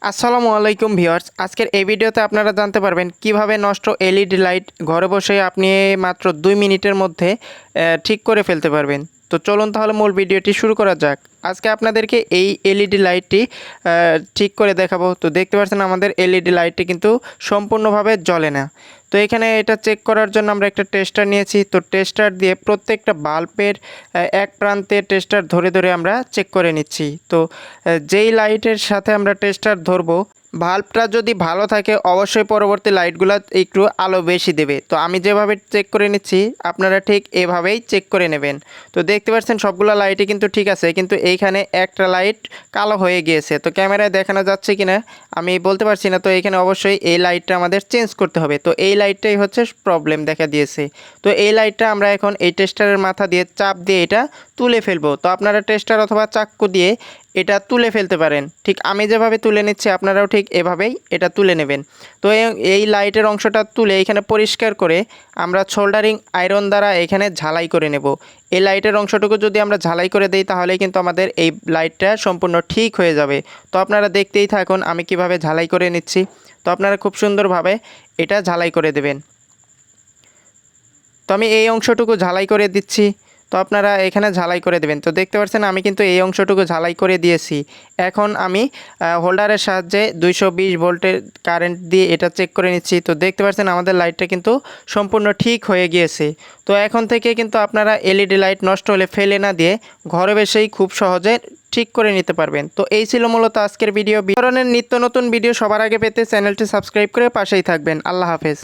আসসালামু আলাইকুম ভিউয়ার্স, আজকের এই ভিডিওতে আপনারা জানতে পারবেন কিভাবে নষ্ট এলইডি লাইট ঘরে বসে আপনি মাত্র 2 মিনিটের মধ্যে ঠিক করে ফেলতে পারবেন। তো চলুন তাহলে মূল ভিডিওটি শুরু করা যাক। আজকে আপনাদেরকে এই এলইডি লাইটটি ঠিক করে দেখাবো। তো দেখতে পাচ্ছেন আমাদের এলইডি লাইটটি কিন্তু সম্পূর্ণভাবে জ্বলে না। তো এখানে এটা চেক করার জন্য আমরা একটা টেস্টার নিয়েছি। তো টেস্টার দিয়ে প্রত্যেকটা বাল্বের এক প্রান্তে টেস্টার ধরে ধরে আমরা চেক করে নিচ্ছি। তো যেই লাইটের সাথে আমরা টেস্টার ধরবো, বাল্বটা যদি ভালো থাকে অবশ্যই পরবর্তী লাইটগুলো একটু আলো বেশি দেবে। তো আমি যেভাবে চেক করে নিচ্ছি আপনারা ঠিক এভাবেই চেক করে নেবেন। তো দেখতে পাচ্ছেন সবগুলো লাইটই কিন্তু ঠিক আছে, কিন্তু এইখানে একটা লাইট কালো হয়ে গিয়েছে। তো ক্যামেরায় দেখানো যাচ্ছে কিনা আমি বলতে পারছি না। তো এখানে অবশ্যই এই লাইটটা আমাদের চেঞ্জ করতে হবে। তো এই লাইটটাই হচ্ছে প্রবলেম দেখা দিয়েছে। তো এই লাইটটা আমরা এখন এই টেস্টারের মাথা দিয়ে চাপ দিয়ে এটা তুলে ফেলবো। তো আপনারা টেস্টার অথবা চাক্কু দিয়ে এটা তুলে ফেলতে পারেন। ঠিক আমি যেভাবে তুলে নিচ্ছি আপনারাও ঠিক এভাবেই এটা তুলে নেবেন। তো এই লাইটের অংশটা তুলে এখানে পরিষ্কার করে আমরা সোল্ডারিং আয়রন দ্বারা এখানে ঝালাই করে নেব। এই লাইটের অংশটুকু যদি আমরা ঝালাই করে দিই তাহলে কিন্তু আমাদের এই লাইটটা সম্পূর্ণ ঠিক হয়ে যাবে। তো আপনারা দেখতেই থাকুন আমি কিভাবে ঝালাই করে নিচ্ছি। তো আপনারা খুব সুন্দরভাবে এটা ঝালাই করে দেবেন। তো আমি এই অংশটুকু ঝালাই করে দিচ্ছি। তো আপনারা এখানে ঝালাই করে দেবেন। তো দেখতে পাচ্ছেন আমি কিন্তু এই অংশটুকু ঝালাই করে দিয়েছি। এখন আমি হোল্ডারের সাহায্যে 220 ভোল্টের কারেন্ট দিয়ে এটা চেক করে নিচ্ছি। তো দেখতে পাচ্ছেন আমাদের লাইটটা কিন্তু সম্পূর্ণ ঠিক হয়ে গিয়েছে। তো এখন থেকে কিন্তু আপনারা এলইডি লাইট নষ্ট হলে ফেলে না দিয়ে ঘরে বসেই খুব সহজে ঠিক করে নিতে পারবেন। তো এই ছিল মূলত আজকের ভিডিও। ধরনের নিত্য নতুন ভিডিও সবার আগে পেতে চ্যানেলটি সাবস্ক্রাইব করে পাশেই থাকবেন। আল্লাহ হাফেজ।